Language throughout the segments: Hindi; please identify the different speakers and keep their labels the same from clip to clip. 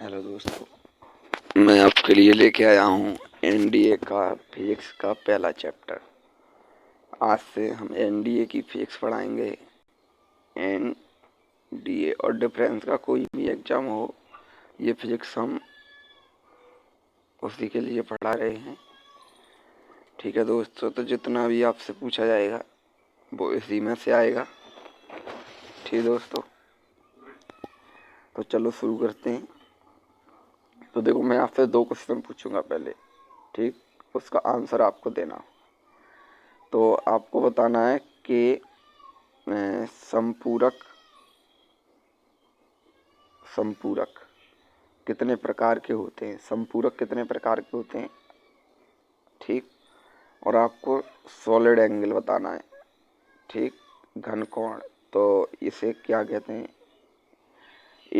Speaker 1: हेलो दोस्तों, मैं आपके लिए लेके आया हूँ एनडीए का फिजिक्स का पहला चैप्टर। आज से हम एनडीए की फिजिक्स पढ़ाएंगे। एनडीए और डिफरेंस का कोई भी एग्जाम हो, ये फिजिक्स हम उसी के लिए पढ़ा रहे हैं। ठीक है दोस्तों, तो जितना भी आपसे पूछा जाएगा वो इसी में से आएगा। ठीक दोस्तों, तो चलो शुरू करते हैं। तो देखो, मैं आपसे 2 क्वेश्चन पूछूंगा पहले, ठीक, उसका आंसर आपको देना। तो आपको बताना है कि संपूरक कितने प्रकार के होते हैं, संपूरक कितने प्रकार के होते हैं, ठीक। और आपको सॉलिड एंगल बताना है, ठीक, घन कोण। तो इसे क्या कहते हैं,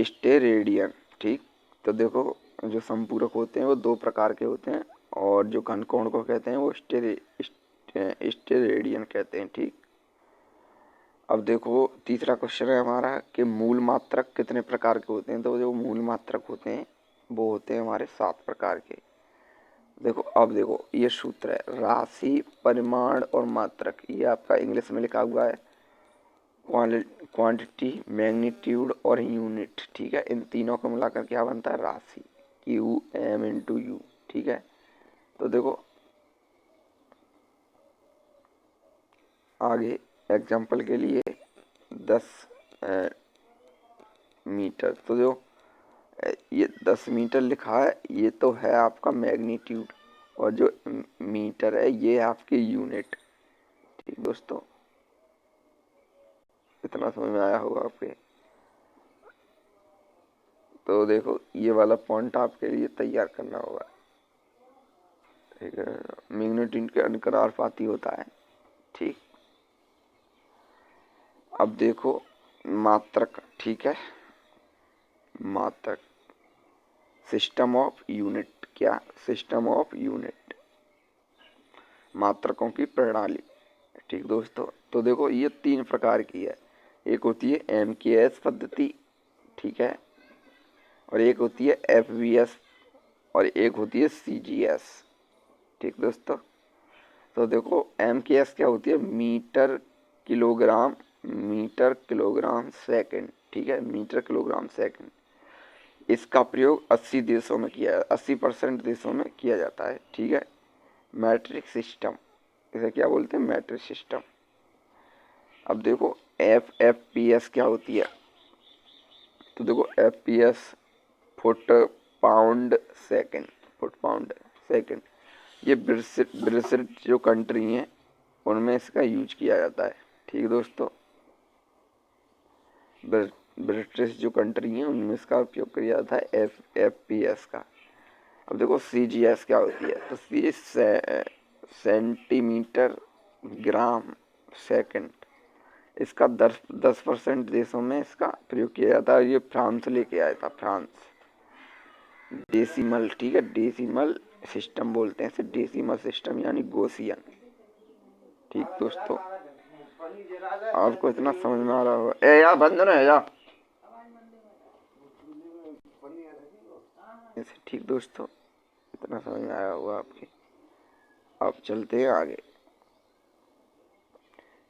Speaker 1: स्टेरेडियन, ठीक। तो देखो, जो संपूरक होते हैं वो 2 प्रकार के होते हैं, और जो घन कोण को कहते हैं वो स्टेरेडियन कहते हैं, ठीक। अब देखो, तीसरा क्वेश्चन है हमारा कि मूल मात्रक कितने प्रकार के होते हैं। तो जो मूल मात्रक होते हैं वो होते हैं हमारे 7 प्रकार के। देखो, अब देखो, ये सूत्र है राशि, परिमाण और मात्रक। ये आपका इंग्लिश में लिखा हुआ है क्वांटिटी, मैग्नीट्यूड और यूनिट, ठीक है। इन तीनों को मिलाकर क्या बनता है, राशि, QM × U, ठीक है। तो देखो आगे एग्जाम्पल के लिए 10 मीटर। तो जो ये 10 मीटर लिखा है ये तो है आपका मैग्नीट्यूड, और जो मीटर है ये है आपकी यूनिट, ठीक दोस्तों। इतना समझ में आया होगा आपके। तो देखो, ये वाला पॉइंट आपके लिए तैयार करना होगा, ठीक है। मैग्नीट्यूड के अनुकरारपाती होता है, ठीक। अब देखो मात्रक, ठीक है, मात्रक, सिस्टम ऑफ यूनिट, क्या, सिस्टम ऑफ यूनिट, मात्रकों की प्रणाली, ठीक दोस्तों। तो देखो, ये 3 प्रकार की है। एक होती है MKS पद्धति, ठीक है, और एक होती है FBS, और एक होती है CGS, ठीक दोस्तों। तो देखो, MKS क्या होती है, मीटर किलोग्राम सेकंड, ठीक है, मीटर किलोग्राम सेकंड। इसका प्रयोग 80 देशों में 80% देशों में किया जाता है, ठीक है। मैट्रिक सिस्टम, इसे क्या बोलते हैं, मैट्रिक सिस्टम। अब देखो FPS क्या होती है। तो देखो FPS फुट पाउंड सेकंड। ये विकसित जो कंट्री हैं उनमें इसका यूज किया जाता है, ठीक दोस्तों। ब्रिटिश जो कंट्री हैं उनमें इसका उपयोग किया जाता है FPS का। अब देखो CGS क्या होती है। तो CGS सेंटीमीटर ग्राम सेकंड। इसका 10% देशों में इसका प्रयोग किया जाता है। ये फ्रांस लेके आया था, फ्रांस। डेसिमल, ठीक है, डेसिमल सिस्टम बोलते हैं इसे, डेसिमल सिस्टम यानी गोसियन, ठीक दोस्तों। आपको इतना समझ में आ रहा होगा। ए यार बंद ना है यार, ठीक दोस्तों, इतना समझ में आया होगा आपके। अब चलते हैं आगे।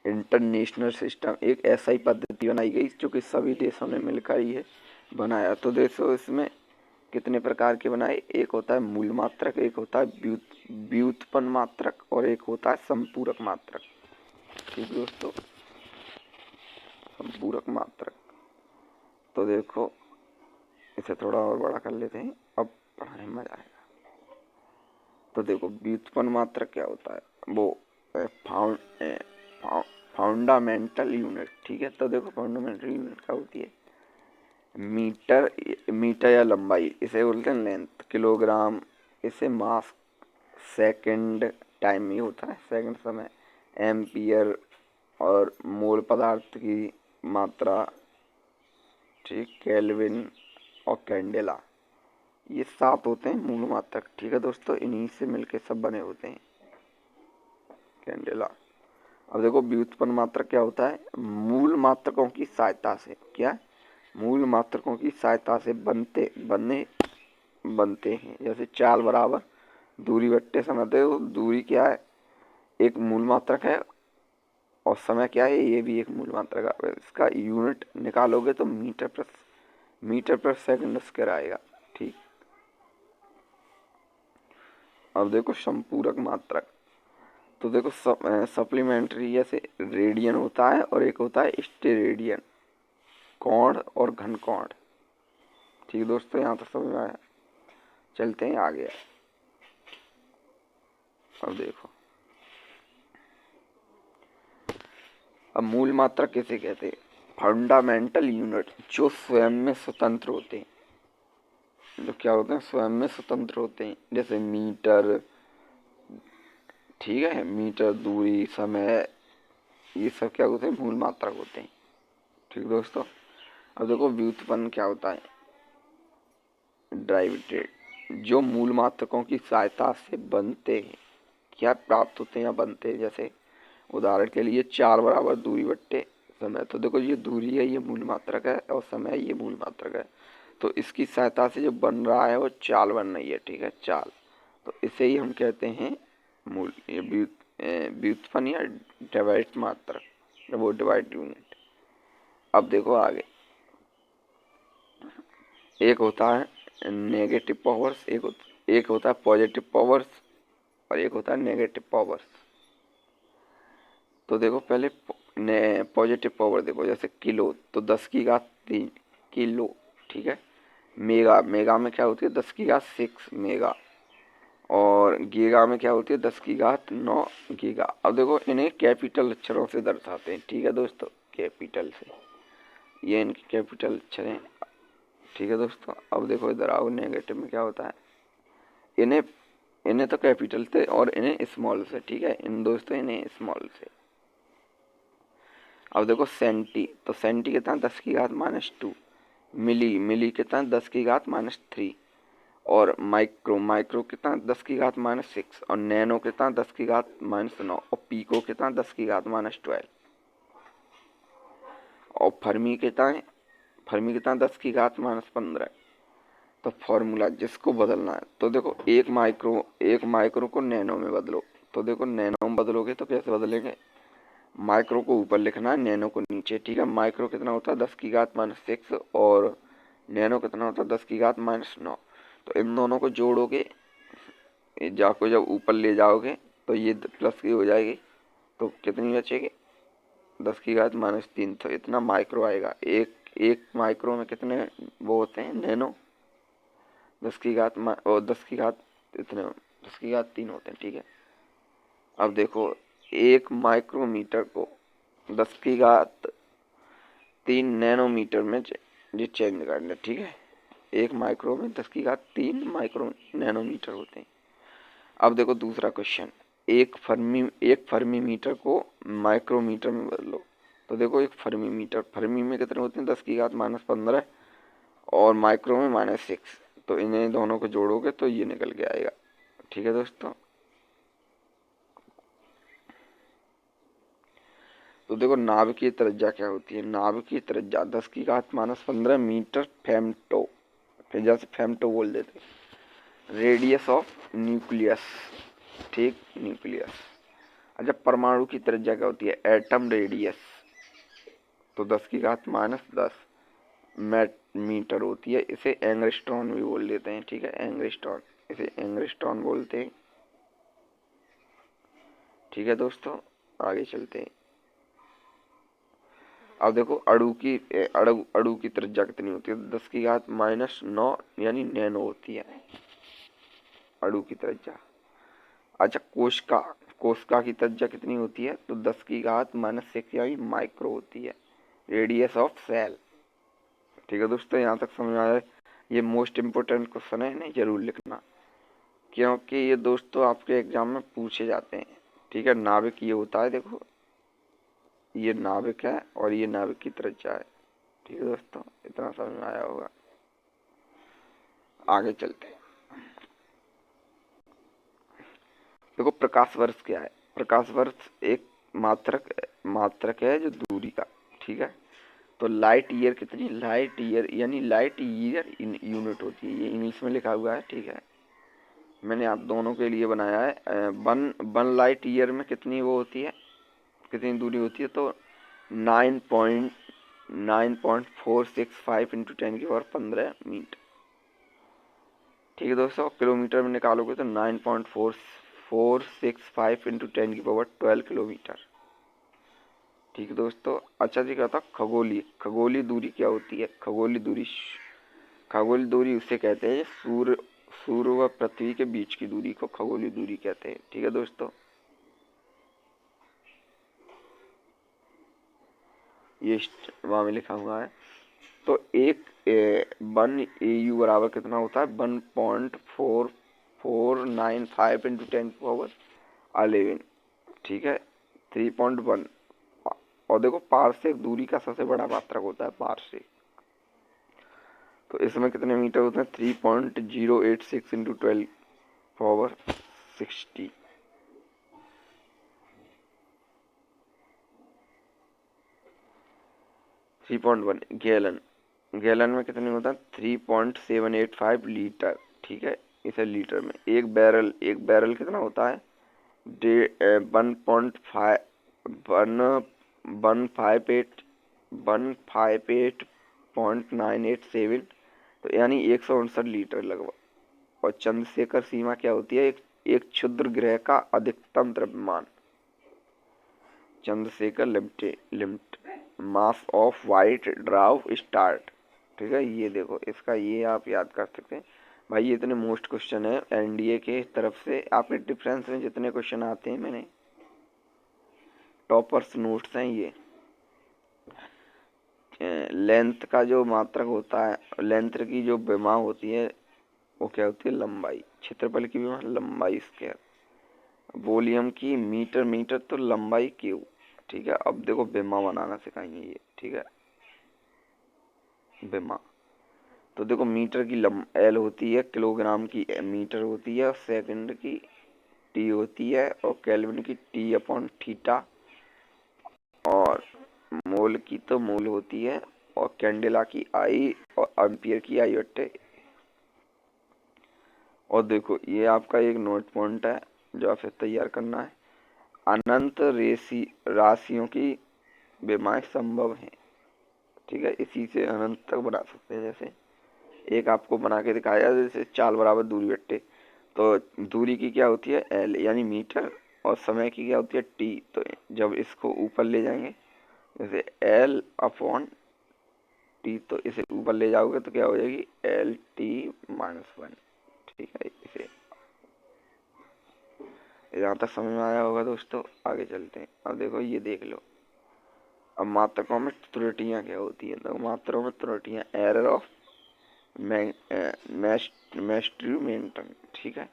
Speaker 1: इंटरनेशनल सिस्टम एक ऐसा ही पद्धति बनाई गई जो कि सभी देशों ने मिलकर ही है बनाया। तो देखो, इसमें कितने प्रकार के बनाए, एक होता है मूल मात्रक, एक होता है व्युत्पन्न मात्रक, और एक होता है संपूरक मात्रक, ठीक दोस्तों, संपूरक मात्रक। तो देखो, इसे थोड़ा और बड़ा कर लेते हैं, अब पढ़ाने में मजा आएगा। तो देखो, व्युत्पन्न मात्रक क्या होता है, वो फंडामेंटल यूनिट, ठीक है। तो देखो, फंडामेंटल यूनिट क्या होती है, मीटर या लंबाई, इसे बोलते हैं लेंथ। किलोग्राम, इसे मास। सेकंड, टाइम ही होता है, सेकंड समय। एम्पियर और मोल पदार्थ की मात्रा, ठीक। केल्विन और कैंडेला, ये 7 होते हैं मूल मात्रक, ठीक है दोस्तों। इन्हीं से मिलके सब बने होते हैं, कैंडेला। अब देखो, व्युत्पन्न मात्रक क्या होता है, मूल मात्रकों की सहायता से, क्या, मूल मात्रकों की सहायता से बने बनते हैं। जैसे चाल बराबर दूरी बट्टे समय, तो दूरी क्या है, एक मूल मात्रक है, और समय क्या है, ये भी एक मूल मात्रक है। इसका यूनिट निकालोगे तो मीटर पर सेकंड स्क्वायर आएगा। ठीक, अब देखो संपूरक मात्रक। तो देखो सप्लीमेंट्री, जैसे रेडियन होता है और एक होता है स्टेरेडियन, कोण और घन कोण। ठीक दोस्तों, यहाँ तक समझ में आया। चलते हैं आगे। अब देखो, अब मूल मात्रक किसे कहते हैं? फंडामेंटल यूनिट, जो स्वयं में स्वतंत्र होते हैं। जो क्या होते हैं? स्वयं में स्वतंत्र होते हैं। जैसे मीटर, ठीक है, मीटर, दूरी, समय, ये सब क्या होते हैं? मूल मात्रक होते हैं। ठीक दोस्तों, अब देखो व्युत्पन्न क्या होता है? डेरिवेटिव, जो मूल मात्रकों की सहायता से बनते हैं, क्या प्राप्त होते हैं या बनते हैं। जैसे उदाहरण के लिए चार बराबर दूरी बट्टे समय। तो देखो ये दूरी है, ये मूल मात्रक है, और समय ये मूल मात्रक है। तो इसकी सहायता से जो बन रहा है वो चाल बन रही है। ठीक है, चाल। तो इसे ही हम कहते हैं मूल, ये व्युत्पन्न या डिवाइड मात्रक, वो डिवाइड यूनिट। अब देखो आगे, एक होता है नेगेटिव पावर्स, एक होता है पॉजिटिव पावर्स, और एक होता है नेगेटिव पावर्स। तो देखो पहले पॉजिटिव पावर देखो, जैसे किलो, तो 10⁻³ किलो। ठीक है, मेगा, मेगा में क्या होती है? 10⁻6 मेगा। और गीगा में क्या होती है? 10�9 गीगा। अब देखो इन्हें कैपिटल अक्षरों से दर्शाते हैं। ठीक है दोस्तों, कैपिटल से, ये इनके कैपिटल अक्षर हैं। ठीक है दोस्तों, अब देखो इधर आओ, नेगेटिव में क्या होता है? इन्हें इन्हें तो कैपिटल से और इन्हें स्मॉल से। ठीक है, इन दोस्तों इन्हें स्मॉल से। अब देखो सेंटी, तो सेंटी कितना? 10⁻²। मिली, मिली कितना? 10⁻³ और माइक्रो, माइक्रो कितना? 10⁻�6 और नैनो कितना? 10⁻�9 और पीको कितना? 10⁻12 और फर्मी कितना है? फर्मी कितना? 10⁻15। तो फॉर्मूला जिसको बदलना है, तो देखो एक माइक्रो को नैनो में बदलो। तो देखो नैनो में बदलोगे तो कैसे बदलेंगे? माइक्रो को ऊपर लिखना है, नैनो को नीचे। ठीक है, माइक्रो कितना होता है? 10⁻6 और नैनो कितना होता है? 10⁻9। तो इन दोनों को जोड़ोगे, जाको जब ऊपर ले जाओगे तो ये प्लस की हो जाएगी, तो कितनी बचेगी? 10⁻3। तो इतना माइक्रो आएगा। एक माइक्रो में कितने वो होते हैं? नैनो, 10 और 10⁻3 होते हैं। ठीक है, अब देखो एक माइक्रोमीटर को 10⁻3 नैनोमीटर में ये चेंज कर ले। ठीक है, एक माइक्रो में 10⁻3 माइक्रो नैनोमीटर होते हैं। अब देखो दूसरा क्वेश्चन, एक फर्मी मीटर को माइक्रोमीटर में बदलो। तो देखो एक फर्मी में कितने होते हैं? 10⁻15 और माइक्रो में -6। तो इन्हें दोनों को जोड़ोगे तो ये निकल के आएगा। ठीक है दोस्तों, तो देखो नाभिक की त्रिज्या क्या होती है? नाभिक की त्रिज्या 10⁻15 मीटर फेमटो, फिर जैसे फेमटो बोल देते। रेडियस ऑफ न्यूक्लियस, ठीक, न्यूक्लियस। अच्छा, परमाणु की त्रिज्या क्या होती है? एटम रेडियस, तो 10⁻10 मीटर होती है। इसे एंगस्ट्रॉन भी बोल देते हैं। ठीक है, एंगस्ट्रॉन, इसे एंगस्ट्रॉन बोलते हैं। ठीक है दोस्तों, आगे चलते हैं। अब देखो अणु की त्रिज्या कितनी होती है? 10⁻�9 यानी नैनो होती है अणु की त्रिज्या। अच्छा, कोशिका की त्रिज्या कितनी होती है? तो 10⁻�6 यानी माइक्रो होती है। Radius of cell. ठीक है दोस्तों, यहाँ तक समझ आया? ये मोस्ट इम्पोर्टेंट क्वेश्चन है, इन्हें जरूर लिखना, क्योंकि ये दोस्तों आपके एग्जाम में पूछे जाते हैं। ठीक है, नाभिक ये होता है, देखो ये नाभिक है और ये नाभिक की त्रिज्या है। ठीक है दोस्तों, इतना समझ में आया होगा। आगे चलते हैं। देखो प्रकाश वर्ष क्या है? प्रकाश वर्ष एक मात्रक है जो दूरी का। ठीक है, तो लाइट ईयर कितनी, लाइट ईयर यानी लाइट ईयर इन यूनिट होती है, ये इंग्लिश में लिखा हुआ है, ठीक है। मैंने आप दोनों के लिए बनाया है। वन लाइट ईयर में कितनी वो होती है, कितनी दूरी होती है, तो 9.465 इंटू 10⁻15 मीटर, ठीक है दोस्तों। किलोमीटर में निकालोगे तो 9.465 इंटू 10⁻12 किलोमीटर, ठीक है दोस्तों। अच्छा जी, कहता खगोलीय दूरी क्या होती है, खगोलीय दूरी उसे कहते हैं सूर्य व पृथ्वी के बीच की दूरी को खगोलीय दूरी कहते हैं, ठीक है दोस्तों। ये वहाँ में लिखा हुआ है। तो एक 1 AU बराबर कितना होता है, 1.4495 इंटू 10⁻11, ठीक है, 3.1। और देखो पारसेक दूरी का सबसे बड़ा मात्रक होता है पारसेक, तो इसमें कितने मीटर होते हैं, 3.086 इंटू 12⁻60, 3.1 गैलन में कितने होता है, 3.785 लीटर, ठीक है। इसे लीटर में एक बैरल कितना होता है, 158.987, तो यानी 159 लीटर लगभग। और चंद्रशेखर सीमा क्या होती है, एक क्षुद्र ग्रह का अधिकतम द्रव्यमान, Chandrashekhar limit mass of white dwarf star, ठीक है। ये देखो इसका ये आप याद कर सकते हैं भाई। ये इतने मोस्ट क्वेश्चन है एनडीए के तरफ से, आपके डिफरेंस में जितने क्वेश्चन आते हैं मैंने टॉपर्स नोट्स हैं ये। लेंथ का जो मात्रक होता है, लेंथ की जो विमा होती है वो क्या होती है, लंबाई, क्षेत्रफल की विमा लंबाई स्क्वायर, वॉल्यूम की मीटर तो लंबाई क्यू, ठीक है। अब देखो विमा बनाना सिखाएंगे ये, ठीक है, विमा। तो देखो मीटर की एल होती है, किलोग्राम की मीटर होती है, सेकंड की टी होती है, और केल्विन की T/थीटा, और मोल की तो मोल होती है, और कैंडेला की आई, और एम्पियर की आई/। और देखो ये आपका एक नोट पॉइंट है जो आपसे तैयार करना है। अनंत राशियों की विमाएं संभव हैं, ठीक है। इसी से अनंत तक बना सकते हैं। जैसे एक आपको बना के दिखाया, जैसे चाल बराबर दूरी बट्टे, तो दूरी की क्या होती है एल यानी मीटर, और समय की क्या होती है टी। तो जब इसको ऊपर ले जाएंगे जैसे L/T, तो इसे ऊपर ले जाओगे तो क्या हो जाएगी LT-1, ठीक है। इसे यहाँ तक समझ में आया होगा दोस्तों, आगे चलते हैं। अब देखो ये देख लो, अब मात्रकों में त्रुटियां क्या होती है, तो मात्राओं में त्रुटियां एरर ऑफ मेस्ट्रूमेंटन, ठीक है।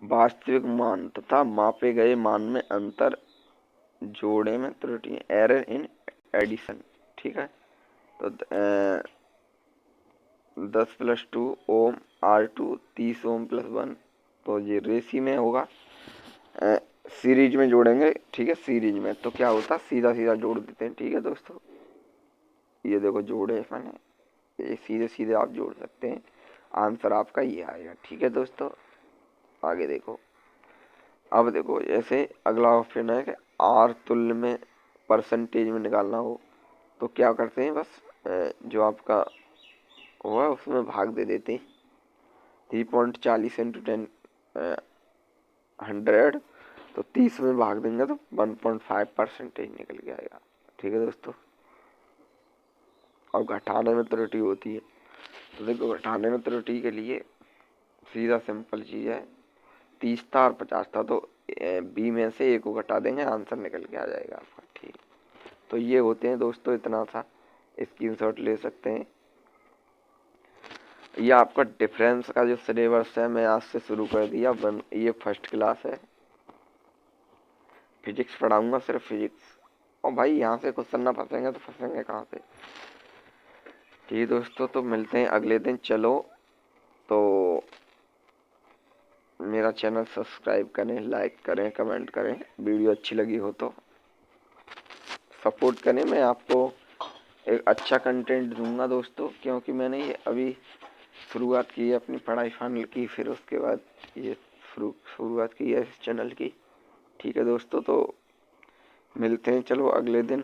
Speaker 1: वास्तविक मान तथा मापे गए मान में अंतर, जोड़े में त्रुटियां, एरर इन एडिशन, ठीक है। तो 10+2 ओम R2 30 ओम +1, तो ये रेसी में होगा, सीरीज में जोड़ेंगे, ठीक है। सीरीज में तो क्या होता है, सीधा सीधा जोड़ देते हैं, ठीक है दोस्तों। ये देखो जोड़े मैंने, ये सीधे सीधे आप जोड़ सकते हैं, आंसर आपका ये आएगा, ठीक है दोस्तों। आगे देखो, अब देखो जैसे अगला ऑप्शन है कि आर तुल्य में परसेंटेज में निकालना हो, तो क्या करते हैं, बस जो आपका हुआ उसमें भाग दे देते हैं, 3.40 इंटू 10/100, तो 30 में भाग देंगे तो 1.5% निकल के आएगा, ठीक है दोस्तों। और घटाने में त्रुटि होती है, तो देखो घटाने में त्रुटि के लिए सीधा सिंपल चीज़ है, 30 था और 50 था, तो बी में से ए को घटा देंगे, आंसर निकल के आ जाएगा आपका, ठीक। तो ये होते हैं दोस्तों, इतना था, स्क्रीनशॉट ले सकते हैं। ये आपका डिफरेंस का जो सिलेबस है मैं आज से शुरू कर दिया, ये फर्स्ट क्लास है, फिजिक्स पढ़ाऊंगा, सिर्फ फिजिक्स। और भाई यहाँ से क्वेश्चन ना फंसेंगे तो फंसेंगे कहाँ से, ठीक दोस्तों। तो मिलते हैं अगले दिन। चलो तो मेरा चैनल सब्सक्राइब करें, लाइक करें, कमेंट करें, वीडियो अच्छी लगी हो तो। सपोर्ट करें, मैं आपको एक अच्छा कंटेंट दूंगा दोस्तों, क्योंकि मैंने ये अभी शुरुआत की है अपनी पढ़ाई फाइनल की, फिर उसके बाद ये शुरुआत की है इस चैनल की। ठीक है दोस्तों, तो मिलते हैं चलो अगले दिन।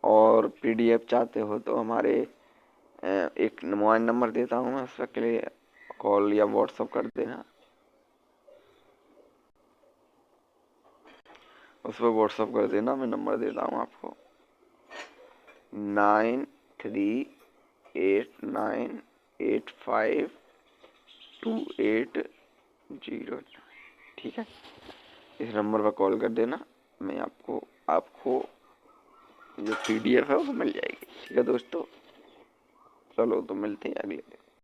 Speaker 1: और पीडीएफ चाहते हो तो हमारे एक मोबाइल नंबर देता हूँ मैं, उसके लिए कॉल या व्हाट्सअप कर देना, उस पर व्हाट्सअप कर देना, मैं नंबर देता हूँ आपको 9389852809। ठीक है, इस नंबर पर कॉल कर देना, मैं आपको आपको जो पीडीएफ है वो मिल जाएगी। ठीक है दोस्तों, चलो तो मिलते हैं अगले दिन।